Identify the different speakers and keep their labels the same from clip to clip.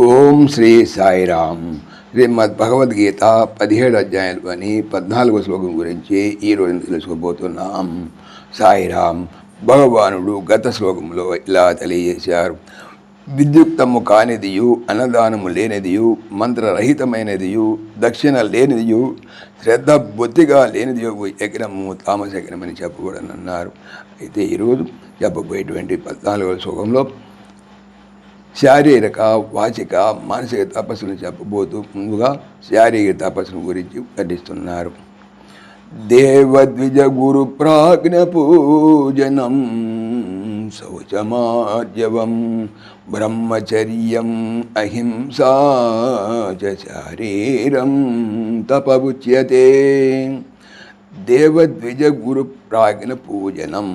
Speaker 1: ఓం శ్రీ సాయిరామ్. శ్రీమద్ భగవద్గీత 17 అధ్యాయంలోని 14వ శ్లోకం గురించి ఈరోజు తెలుసుకోబోతున్నాం. సాయిరామ్. భగవానుడు గత శ్లోకంలో ఇలా తెలియజేశారు. విద్యుక్తము కానిదియు, అన్నదానము లేనిదియు, మంత్రరహితమైనదియు, దక్షిణ లేనిదియు, శ్రద్ధ బొత్తిగా లేనిదియు యజ్ఞము తామస యజ్ఞమని చెప్పకూడదన్నారు. అయితే ఈరోజు చెప్పబోయేటువంటి 14వ శ్లోకంలో శారీరక, వాచిక, మానసిక తపస్సును చెప్పబోతూ ముందుగా శారీరక తపస్సును గురించి వర్ణిస్తున్నారు. దేవద్విజ గురు ప్రాజ్ఞ పూజనం, శౌచమార్జవం, బ్రహ్మచర్యం, అహింసా చ శారీరం తపముచ్యతే. దేవద్విజ గురు ప్రాజ్ఞ పూజనం.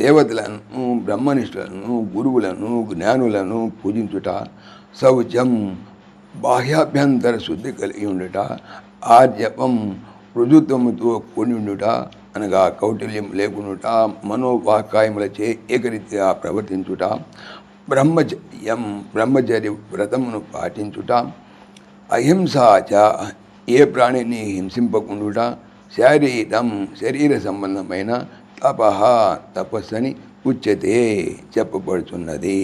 Speaker 1: దేవతలను, బ్రహ్మనిష్ఠులను, గురువులను, జ్ఞానులను పూజించుట, శౌచం బాహ్యాభ్యంతర శుద్ధి కలిగి ఉండుట, ఆర్జవం రుజుత్వముతో కూడి ఉండుట అనగా కౌటిల్యం లేకుండుట, మనోవాకాయములచే ఏకరీతిగా ప్రవర్తించుట, బ్రహ్మచర్యం బ్రహ్మచర్య వ్రతమును పాటించుట, అహింసాచ ఏ ప్రాణిని హింసింపకుండుట, శారీరం శరీర సంబంధమైన, తపహ తపస్సని ఉచ్యతే చెప్పబడుతున్నది.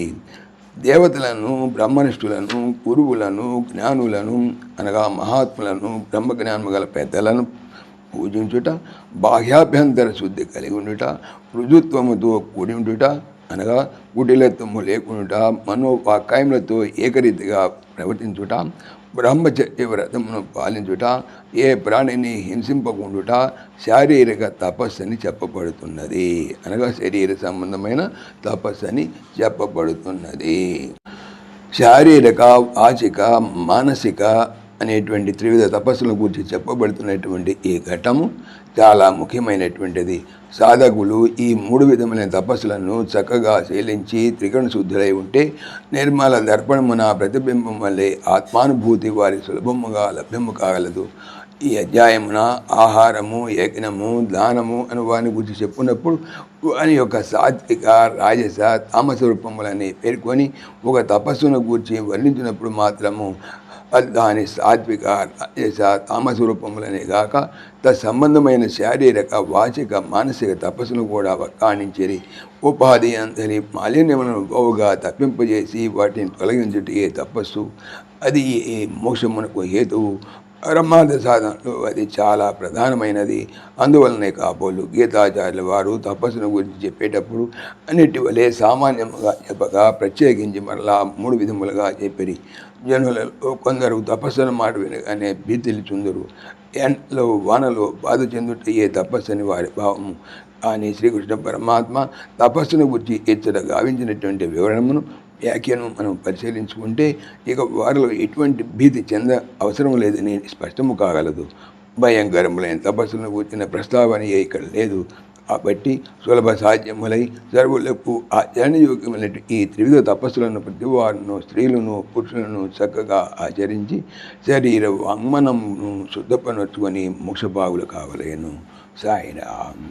Speaker 1: దేవతలను, బ్రహ్మనిష్ఠులను, గురువులను, జ్ఞానులను అనగా మహాత్ములను, బ్రహ్మజ్ఞానము గల పెద్దలను పూజించుట, బాహ్యాభ్యంతర శుద్ధి కలిగి ఉండుట, రుజుత్వముతో కూడి ఉండుట అనగా కుటిలత్వము లేకుండుట, మనోవాకాయములతో ఏకరీతిగా ప్రవర్తించుట, బ్రహ్మచర్య వ్రతమును పాలించుట, ఏ ప్రాణిని హింసింపకుండుట, శారీరక తపస్సని చెప్పబడుతున్నది అనగా శరీర సంబంధమైన తపస్సని చెప్పబడుతున్నది. శారీరక, వాచిక, మానసిక అనేటువంటి త్రివిధ తపస్సుల గురించి చెప్పబడుతున్నటువంటి ఈ ఘట్టము చాలా ముఖ్యమైనటువంటిది. సాధకులు ఈ 3 విధమైన తపస్సులను చక్కగా శీలించి త్రికరణ శుద్ధులై ఉంటే నిర్మల దర్పణమున ప్రతిబింబం వల్లే ఆత్మానుభూతి వారి సులభముగా లభ్యము కాగలదు. ఈ అధ్యాయమున ఆహారము, యజ్ఞము, దానము అని వాని గురించి చెప్పుకున్నప్పుడు వాని యొక్క సాత్విక, రాజస, తామస రూపములని పేర్కొని ఒక తపస్సును గూర్చి వర్ణించినప్పుడు మాత్రము దాని సాత్విక, రాజస, తామస రూపములనే గాక తత్సంబంధమైన శారీరక, వాచిక, మానసిక తపస్సును కూడా వక్కాణించిరి. ఉపాధి అందరి మాలిన్యములను బహుగా తప్పింపజేసి వాటిని తొలగించుటే తపస్సు. అది ఈ మోక్షమునకు హేతువు. పరమార్థ సాధనలో అది చాలా ప్రధానమైనది. అందువలనే కాబోలు గీతాచార్యుల వారు తపస్సును గురించి చెప్పేటప్పుడు అన్నిటి వలె సామాన్యముగా చెప్పగా ప్రత్యేకించి మరలా 3 విధములుగా చెప్పిరి. జనులలో కొందరు తపస్సును మాట వినగానే భీతిని చెందురు. ఎండలో, వానలో బాధ చెందుట ఏ తపస్సుని వారి భావము. కానీ శ్రీకృష్ణ పరమాత్మ తపస్సును గురించి ఇచ్చట గావించినటువంటి వివరణమును, వ్యాఖ్యను మనం పరిశీలించుకుంటే ఇక వారిలో ఎటువంటి భీతి చెంద అవసరం లేదని స్పష్టము కాగలదు. భయంకరములైన తపస్సులను కూర్చిన ప్రస్తావన ఇక్కడ లేదు. కాబట్టి సులభ సాధ్యములై సర్వులకు ఆచరణయోగ్యమైన ఈ త్రివిధ తపస్సులను ప్రతివారును, స్త్రీలను, పురుషులను చక్కగా ఆచరించి శరీర వాంగ్మనమును శుద్ధపనర్చుకొని మోక్షభాగులు కావలేను. సాయిరామ్.